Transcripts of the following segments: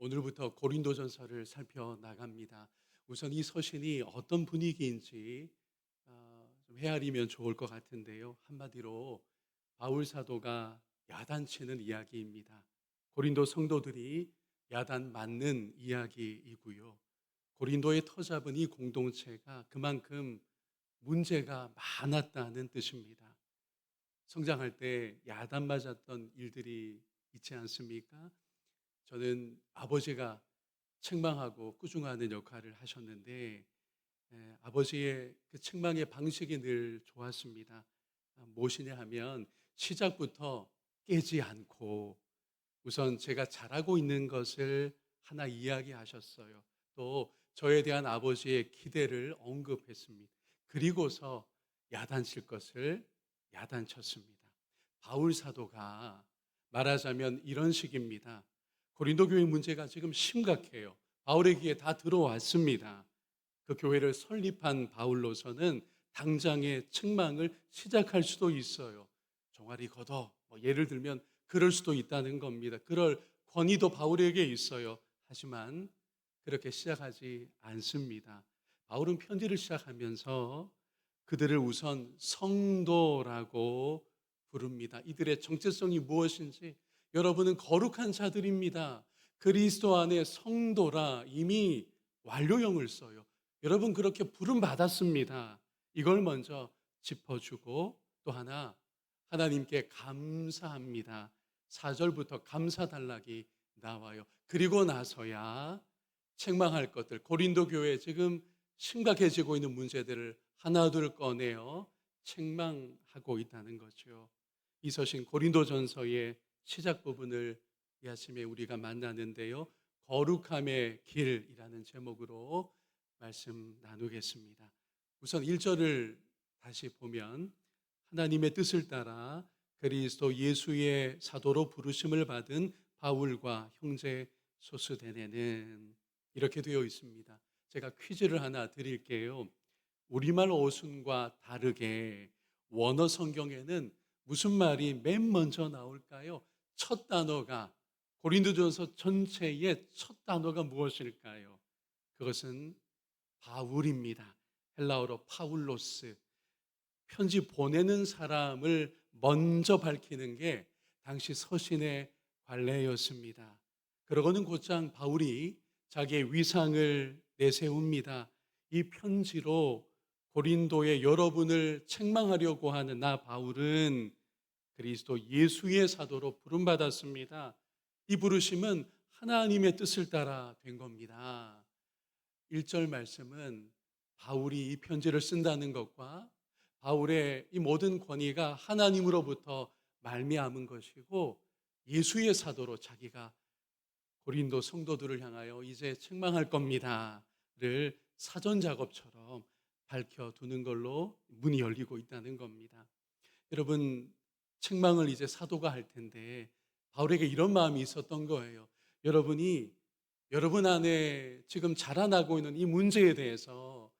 오늘부터 고린도전서를 살펴나갑니다. 우선 이 서신이 어떤 분위기인지 좀 헤아리면 좋을 것 같은데요. 한마디로 바울 사도가 야단치는 이야기입니다. 고린도 성도들이 야단 맞는 이야기이고요. 고린도에 터잡은 이 공동체가 그만큼 문제가 많았다는 뜻입니다. 성장할 때 야단 맞았던 일들이 있지 않습니까? 저는 아버지가 책망하고 꾸중하는 역할을 하셨는데 아버지의 그 책망의 방식이 늘 좋았습니다. 무엇이냐 하면 시작부터 깨지 않고 우선 제가 잘하고 있는 것을 하나 이야기하셨어요. 또 저에 대한 아버지의 기대를 언급했습니다. 그리고서 야단칠 것을 야단쳤습니다. 바울 사도가 말하자면 이런 식입니다. 고린도 교회 문제가 지금 심각해요. 바울의 귀에 다 들어왔습니다. 그 교회를 설립한 바울로서는 당장의 책망을 시작할 수도 있어요. 종아리 걷어. 예를 들면 그럴 수도 있다는 겁니다. 그럴 권위도 바울에게 있어요. 하지만 그렇게 시작하지 않습니다. 바울은 편지를 시작하면서 그들을 우선 성도라고 부릅니다. 이들의 정체성이 무엇인지 여러분은 거룩한 자들입니다. 그리스도 안에 성도라 이미 완료형을 써요. 여러분 그렇게 부름 받았습니다. 이걸 먼저 짚어주고 또 하나 하나님께 감사합니다. 4절부터 감사 단락이 나와요. 그리고 나서야 책망할 것들, 고린도 교회에 지금 심각해지고 있는 문제들을 하나둘 꺼내어 책망하고 있다는 거죠. 이 서신 고린도전서의 시작 부분을 이 아침에 우리가 만나는데요. 거룩함의 길이라는 제목으로 말씀 나누겠습니다. 우선 1절을 다시 보면 하나님의 뜻을 따라 그리스도 예수의 사도로 부르심을 받은 바울과 형제 소스데네는 이렇게 되어 있습니다. 제가 퀴즈를 하나 드릴게요. 우리말 어순과 다르게 원어 성경에는 무슨 말이 맨 먼저 나올까요? 첫 단어가 고린도전서 전체의 첫 단어가 무엇일까요? 그것은 바울입니다. 헬라어로 파울로스. 편지 보내는 사람을 먼저 밝히는 게 당시 서신의 관례였습니다. 그러고는 곧장 바울이 자기의 위상을 내세웁니다. 이 편지로 고린도의 여러분을 책망하려고 하는 나 바울은 그리스도 예수의 사도로 부름받았습니다. 이 부르심은 하나님의 뜻을 따라 된 겁니다. 1절 말씀은 바울이 이 편지를 쓴다는 것과 바울의 이 모든 권위가 하나님으로부터 말미암은 것이고 예수의 사도로 자기가 고린도 성도들을 향하여 이제 책망할 겁니다를 사전 작업처럼 밝혀두는 걸로 문이 열리고 있다는 겁니다. 여러분 책망을 이제 사도가 할 텐데 바울에게 이런 마음이 있었던 거예요. 여러분 안에 지금 자라나고 있는 이 문제에 대해서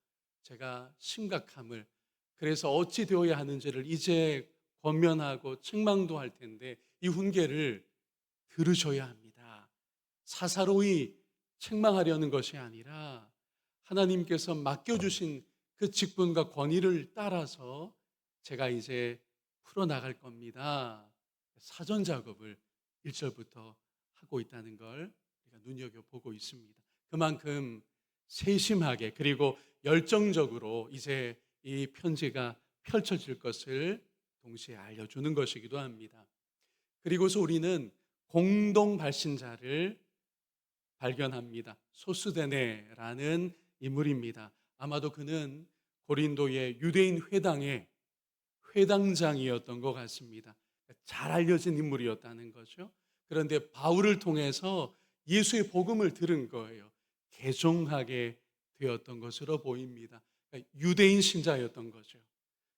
제가 심각함을 그래서 어찌 되어야 하는지를 이제 권면하고 책망도 할 텐데 이 훈계를 들으셔야 합니다. 사사로이 책망하려는 것이 아니라 하나님께서 맡겨주신 그 직분과 권위를 따라서 제가 이제 풀어나갈 겁니다. 사전 작업을 1절부터 하고 있다는 걸 우리가 눈여겨보고 있습니다. 그만큼 세심하게 그리고 열정적으로 이제 이 편지가 펼쳐질 것을 동시에 알려주는 것이기도 합니다. 그리고서 우리는 공동 발신자를 발견합니다. 소스데네라는 인물입니다. 아마도 그는 고린도의 유대인 회당의 회당장이었던 것 같습니다. 잘 알려진 인물이었다는 거죠. 그런데 바울을 통해서 예수의 복음을 들은 거예요. 개종하게 되었던 것으로 보입니다. 유대인 신자였던 거죠.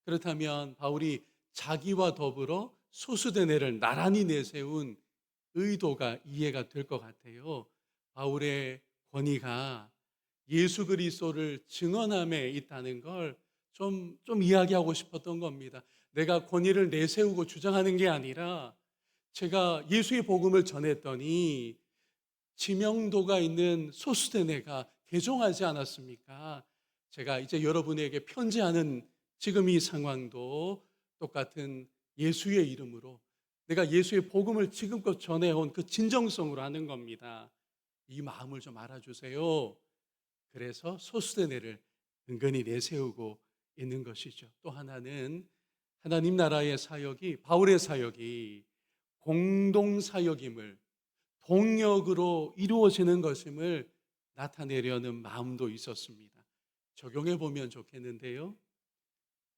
그렇다면 바울이 자기와 더불어 소수대네를 나란히 내세운 의도가 이해가 될 것 같아요. 바울의 권위가 예수 그리스도를 증언함에 있다는 걸 좀 이야기하고 싶었던 겁니다. 내가 권위를 내세우고 주장하는 게 아니라 제가 예수의 복음을 전했더니 지명도가 있는 소수대내가 개종하지 않았습니까? 제가 이제 여러분에게 편지하는 지금 이 상황도 똑같은 예수의 이름으로 내가 예수의 복음을 지금껏 전해온 그 진정성으로 하는 겁니다. 이 마음을 좀 알아주세요. 그래서 소수대내를 은근히 내세우고 있는 것이죠. 또 하나는 하나님 나라의 사역이, 바울의 사역이 공동 사역임을, 동력으로 이루어지는 것임을 나타내려는 마음도 있었습니다. 적용해 보면 좋겠는데요.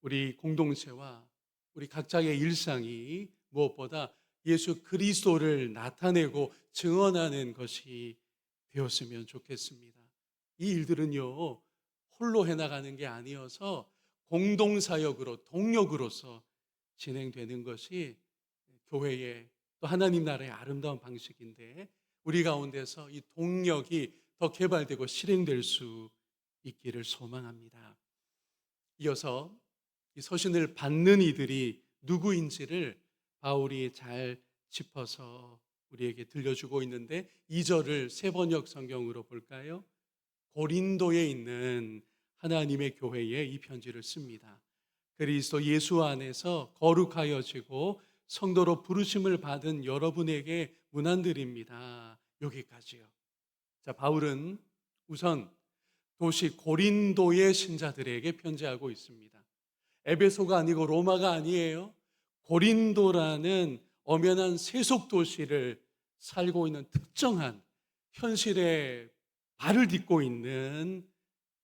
우리 공동체와 우리 각자의 일상이 무엇보다 예수 그리스도를 나타내고 증언하는 것이 되었으면 좋겠습니다. 이 일들은요, 홀로 해나가는 게 아니어서 공동사역으로, 동력으로서 진행되는 것이 교회의 또 하나님 나라의 아름다운 방식인데, 우리 가운데서 이 동력이 더 개발되고 실행될 수 있기를 소망합니다. 이어서 이 서신을 받는 이들이 누구인지를 바울이 잘 짚어서 우리에게 들려주고 있는데, 2절을 세번역 성경으로 볼까요? 고린도에 있는 하나님의 교회에 이 편지를 씁니다. 그리스도 예수 안에서 거룩하여지고 성도로 부르심을 받은 여러분에게 문안드립니다. 여기까지요. 자, 바울은 우선 도시 고린도의 신자들에게 편지하고 있습니다. 에베소가 아니고 로마가 아니에요. 고린도라는 엄연한 세속 도시를 살고 있는 특정한 현실에 발을 딛고 있는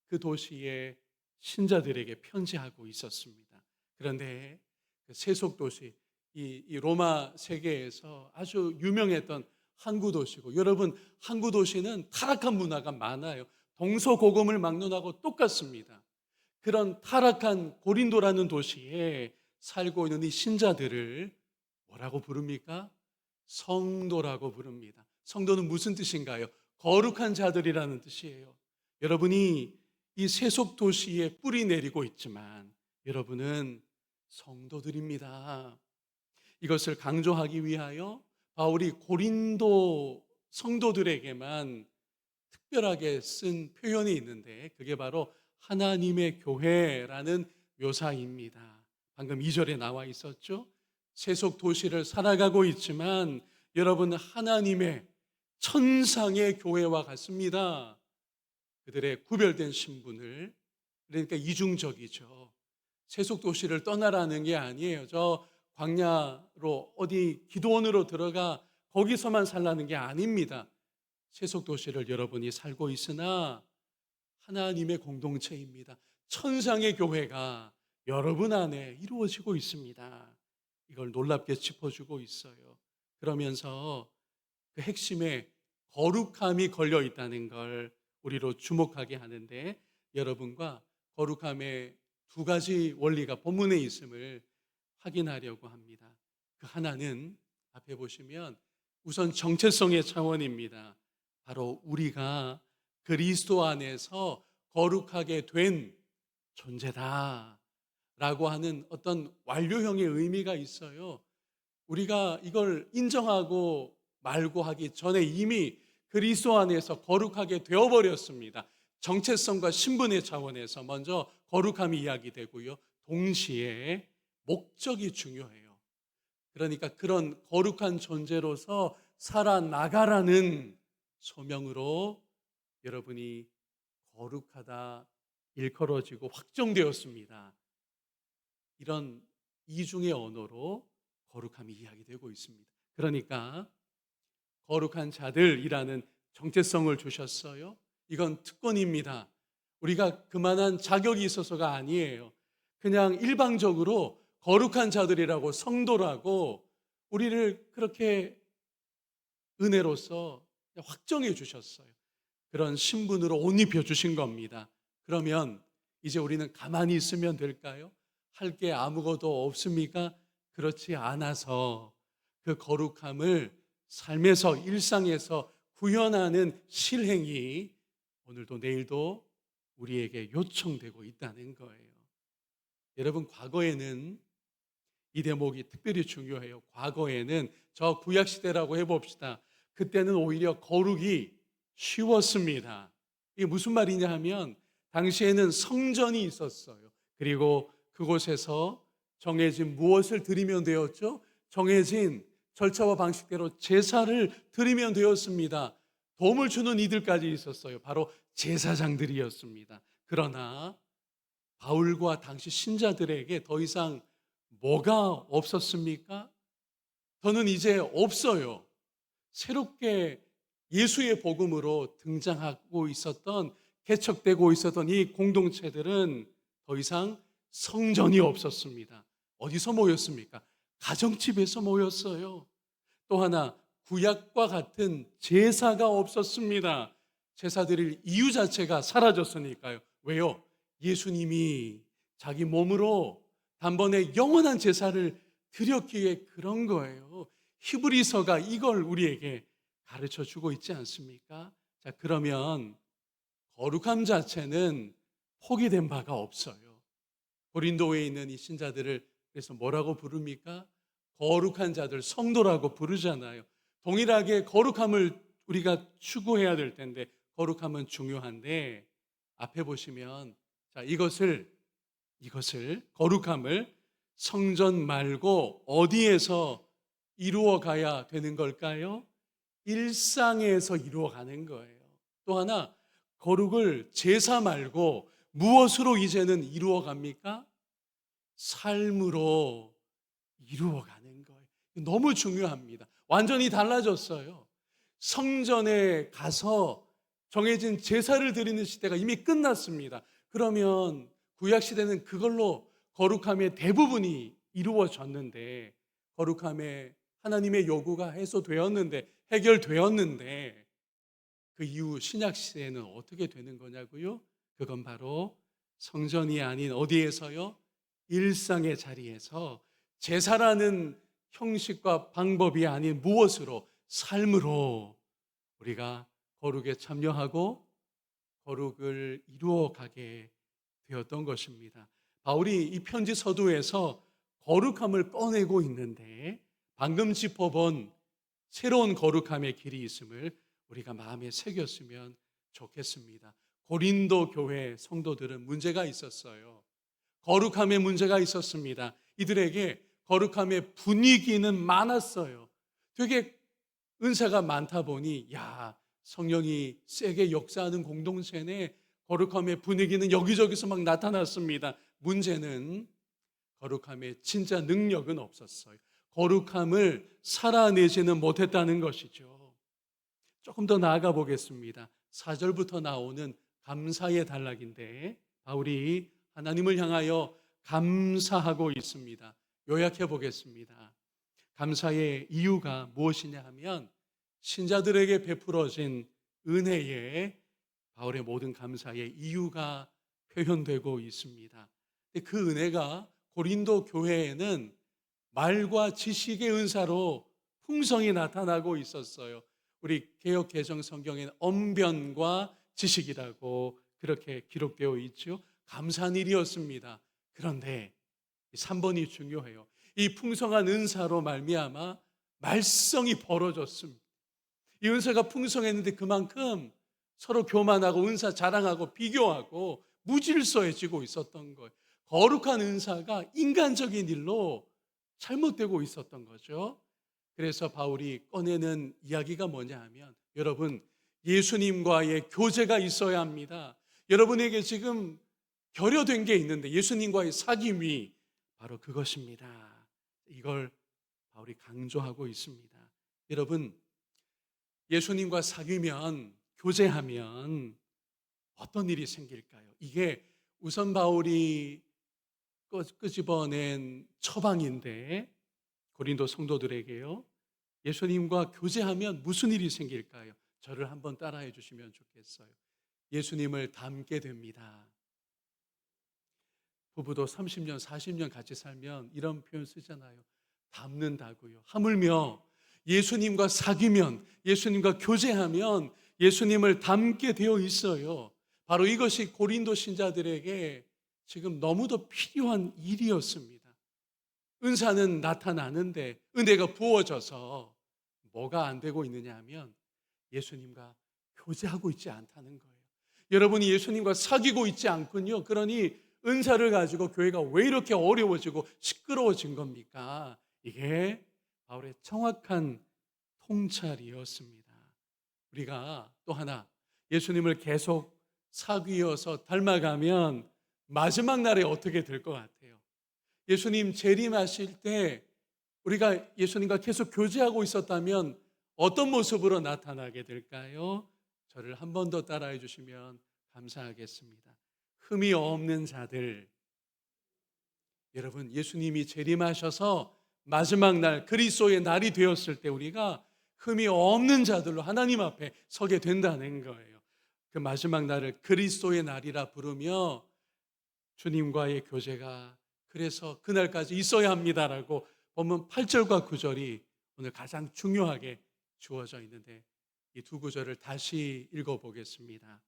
그 도시의 신자들에게 편지하고 있었습니다. 그런데 그 세속 도시, 이 로마 세계에서 아주 유명했던 항구 도시고, 여러분 항구 도시는 타락한 문화가 많아요. 동서고금을 막론하고 똑같습니다. 그런 타락한 고린도라는 도시에 살고 있는 이 신자들을 뭐라고 부릅니까? 성도라고 부릅니다. 성도는 무슨 뜻인가요? 거룩한 자들이라는 뜻이에요. 여러분이 이 세속 도시에 뿌리 내리고 있지만 여러분은 성도들입니다. 이것을 강조하기 위하여 바울이 고린도 성도들에게만 특별하게 쓴 표현이 있는데, 그게 바로 하나님의 교회라는 묘사입니다. 방금 2절에 나와 있었죠. 세속 도시를 살아가고 있지만 여러분 하나님의 천상의 교회와 같습니다. 그들의 구별된 신분을, 그러니까 이중적이죠. 세속 도시를 떠나라는 게 아니에요. 저 광야로 어디 기도원으로 들어가 거기서만 살라는 게 아닙니다. 세속 도시를 여러분이 살고 있으나 하나님의 공동체입니다. 천상의 교회가 여러분 안에 이루어지고 있습니다. 이걸 놀랍게 짚어주고 있어요. 그러면서 그 핵심에 거룩함이 걸려 있다는 걸 우리로 주목하게 하는데, 여러분과 거룩함의 두 가지 원리가 본문에 있음을 확인하려고 합니다. 그 하나는 앞에 보시면 우선 정체성의 차원입니다. 바로 우리가 그리스도 안에서 거룩하게 된 존재다 라고 하는 어떤 완료형의 의미가 있어요. 우리가 이걸 인정하고 말고 하기 전에 이미 그리스도 안에서 거룩하게 되어버렸습니다. 정체성과 신분의 차원에서 먼저 거룩함이 이야기되고요, 동시에 목적이 중요해요. 그러니까 그런 거룩한 존재로서 살아나가라는 소명으로 여러분이 거룩하다 일컬어지고 확정되었습니다. 이런 이중의 언어로 거룩함이 이야기되고 있습니다. 그러니까 거룩한 자들이라는 정체성을 주셨어요. 이건 특권입니다. 우리가 그만한 자격이 있어서가 아니에요. 그냥 일방적으로 거룩한 자들이라고, 성도라고 우리를 그렇게 은혜로서 확정해 주셨어요. 그런 신분으로 옷 입혀 주신 겁니다. 그러면 이제 우리는 가만히 있으면 될까요? 할 게 아무것도 없습니까? 그렇지 않아서 그 거룩함을 삶에서, 일상에서 구현하는 실행이 오늘도 내일도 우리에게 요청되고 있다는 거예요. 여러분, 과거에는 이 대목이 특별히 중요해요. 과거에는 저 구약시대라고 해봅시다. 그때는 오히려 거룩이 쉬웠습니다. 이게 무슨 말이냐 하면 당시에는 성전이 있었어요. 그리고 그곳에서 정해진 무엇을 드리면 되었죠? 정해진 절차와 방식대로 제사를 드리면 되었습니다. 도움을 주는 이들까지 있었어요. 바로 제사장들이었습니다. 그러나 바울과 당시 신자들에게 더 이상 뭐가 없었습니까? 더는 이제 없어요. 새롭게 예수의 복음으로 등장하고 있었던, 개척되고 있었던 이 공동체들은 더 이상 성전이 없었습니다. 어디서 모였습니까? 가정집에서 모였어요. 또 하나, 구약과 같은 제사가 없었습니다. 제사 드릴 이유 자체가 사라졌으니까요. 왜요? 예수님이 자기 몸으로 단번에 영원한 제사를 드렸기에 그런 거예요. 히브리서가 이걸 우리에게 가르쳐 주고 있지 않습니까? 자, 그러면 거룩함 자체는 포기된 바가 없어요. 고린도에 있는 이 신자들을 그래서 뭐라고 부릅니까? 거룩한 자들, 성도라고 부르잖아요. 동일하게 거룩함을 우리가 추구해야 될 텐데, 거룩함은 중요한데, 앞에 보시면 자, 이것을 거룩함을 성전 말고 어디에서 이루어 가야 되는 걸까요? 일상에서 이루어 가는 거예요. 또 하나, 거룩을 제사 말고 무엇으로 이제는 이루어 갑니까? 삶으로 이루어 가는 거예요. 너무 중요합니다. 완전히 달라졌어요. 성전에 가서 정해진 제사를 드리는 시대가 이미 끝났습니다. 그러면 구약 시대는 그걸로 거룩함의 대부분이 이루어졌는데, 거룩함의 하나님의 요구가 해결되었는데 그 이후 신약 시대에는 어떻게 되는 거냐고요? 그건 바로 성전이 아닌 어디에서요? 일상의 자리에서 제사라는 형식과 방법이 아닌 무엇으로? 삶으로 우리가 거룩에 참여하고 거룩을 이루어 가게 되었던 것입니다. 바울이 이 편지 서두에서 거룩함을 꺼내고 있는데 방금 짚어본 새로운 거룩함의 길이 있음을 우리가 마음에 새겼으면 좋겠습니다. 고린도 교회 성도들은 문제가 있었어요. 거룩함에 문제가 있었습니다. 이들에게 거룩함의 분위기는 많았어요. 되게 은사가 많다 보니 성령이 세게 역사하는 공동체내 거룩함의 분위기는 여기저기서 막 나타났습니다. 문제는 거룩함의 진짜 능력은 없었어요. 거룩함을 살아내지는 못했다는 것이죠. 조금 더 나아가 보겠습니다. 4절부터 나오는 감사의 단락인데 바울이 하나님을 향하여 감사하고 있습니다. 요약해 보겠습니다. 감사의 이유가 무엇이냐 하면 신자들에게 베풀어진 은혜에 바울의 모든 감사의 이유가 표현되고 있습니다. 그 은혜가 고린도 교회에는 말과 지식의 은사로 풍성히 나타나고 있었어요. 우리 개역 개정 성경에는 언변과 지식이라고 그렇게 기록되어 있죠. 감사한 일이었습니다. 그런데 3번이 중요해요. 이 풍성한 은사로 말미암아 말썽이 벌어졌습니다. 이 은사가 풍성했는데 그만큼 서로 교만하고 은사 자랑하고 비교하고 무질서해지고 있었던 거예요. 거룩한 은사가 인간적인 일로 잘못되고 있었던 거죠. 그래서 바울이 꺼내는 이야기가 뭐냐 하면 여러분, 예수님과의 교제가 있어야 합니다. 여러분에게 지금 결여된 게 있는데 예수님과의 사귐이 바로 그것입니다. 이걸 바울이 강조하고 있습니다. 여러분, 예수님과 사귀면, 교제하면 어떤 일이 생길까요? 이게 우선 바울이 끄집어낸 처방인데 고린도 성도들에게요. 예수님과 교제하면 무슨 일이 생길까요? 저를 한번 따라해 주시면 좋겠어요. 예수님을 닮게 됩니다. 부부도 30년, 40년 같이 살면 이런 표현 쓰잖아요. 닮는다고요. 하물며 예수님과 사귀면, 예수님과 교제하면 예수님을 닮게 되어 있어요. 바로 이것이 고린도 신자들에게 지금 너무도 필요한 일이었습니다. 은사는 나타나는데 은혜가 부어져서 뭐가 안 되고 있느냐 하면 예수님과 교제하고 있지 않다는 거예요. 여러분이 예수님과 사귀고 있지 않군요. 그러니 은사를 가지고 교회가 왜 이렇게 어려워지고 시끄러워진 겁니까? 이게 바울의 정확한 통찰이었습니다. 우리가 또 하나 예수님을 계속 사귀어서 닮아가면 마지막 날에 어떻게 될 것 같아요? 예수님 재림하실 때 우리가 예수님과 계속 교제하고 있었다면 어떤 모습으로 나타나게 될까요? 저를 한 번 더 따라해 주시면 감사하겠습니다. 흠이 없는 자들. 여러분, 예수님이 재림하셔서 마지막 날 그리스도의 날이 되었을 때 우리가 흠이 없는 자들로 하나님 앞에 서게 된다는 거예요. 그 마지막 날을 그리스도의 날이라 부르며 주님과의 교제가 그래서 그날까지 있어야 합니다라고 본문 8절과 9절이 오늘 가장 중요하게 주어져 있는데 이 두 구절을 다시 읽어보겠습니다.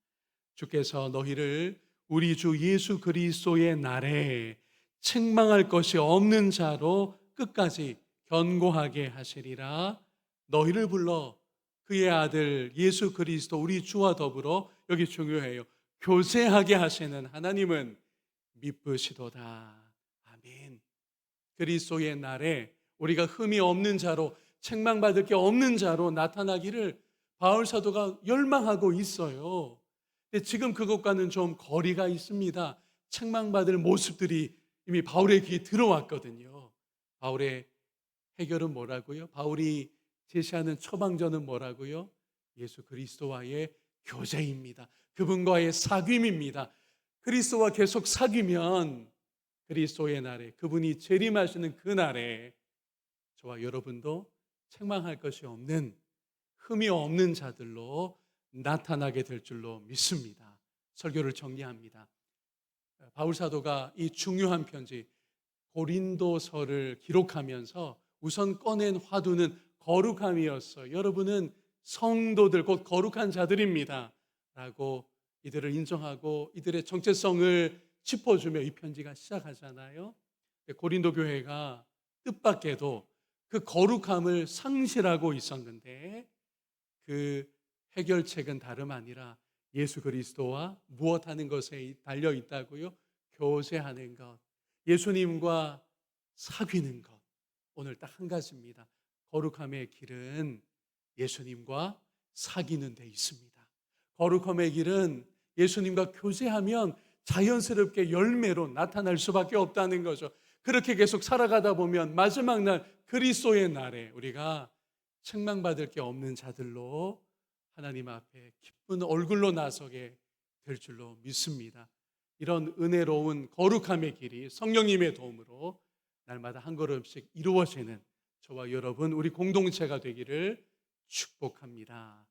주께서 너희를 우리 주 예수 그리스도의 날에 책망할 것이 없는 자로 끝까지 견고하게 하시리라. 너희를 불러 그의 아들 예수 그리스도 우리 주와 더불어, 여기 중요해요, 교제하게 하시는 하나님은 미쁘시도다. 아멘. 그리스도의 날에 우리가 흠이 없는 자로, 책망받을 게 없는 자로 나타나기를 바울 사도가 열망하고 있어요. 근데 지금 그것과는 좀 거리가 있습니다. 책망받을 모습들이 이미 바울의 귀에 들어왔거든요. 바울의 해결은 뭐라고요? 바울이 제시하는 처방전은 뭐라고요? 예수 그리스도와의 교제입니다. 그분과의 사귐입니다. 그리스도와 계속 사귀면 그리스도의 날에, 그분이 재림하시는 그 날에 저와 여러분도 책망할 것이 없는, 흠이 없는 자들로 나타나게 될 줄로 믿습니다. 설교를 정리합니다. 바울 사도가 이 중요한 편지 고린도서를 기록하면서 우선 꺼낸 화두는 거룩함이었어요. 여러분은 성도들, 곧 거룩한 자들입니다 라고 이들을 인정하고 이들의 정체성을 짚어주며 이 편지가 시작하잖아요. 고린도 교회가 뜻밖에도 그 거룩함을 상실하고 있었는데 그 해결책은 다름 아니라 예수 그리스도와 무엇하는 것에 달려 있다고요? 교제하는 것, 예수님과 사귀는 것. 오늘 딱 한 가지입니다. 거룩함의 길은 예수님과 사귀는 데 있습니다. 거룩함의 길은 예수님과 교제하면 자연스럽게 열매로 나타날 수밖에 없다는 거죠. 그렇게 계속 살아가다 보면 마지막 날 그리스도의 날에 우리가 책망받을 게 없는 자들로 하나님 앞에 기쁜 얼굴로 나서게 될 줄로 믿습니다. 이런 은혜로운 거룩함의 길이 성령님의 도움으로 날마다 한 걸음씩 이루어지는 저와 여러분, 우리 공동체가 되기를 축복합니다.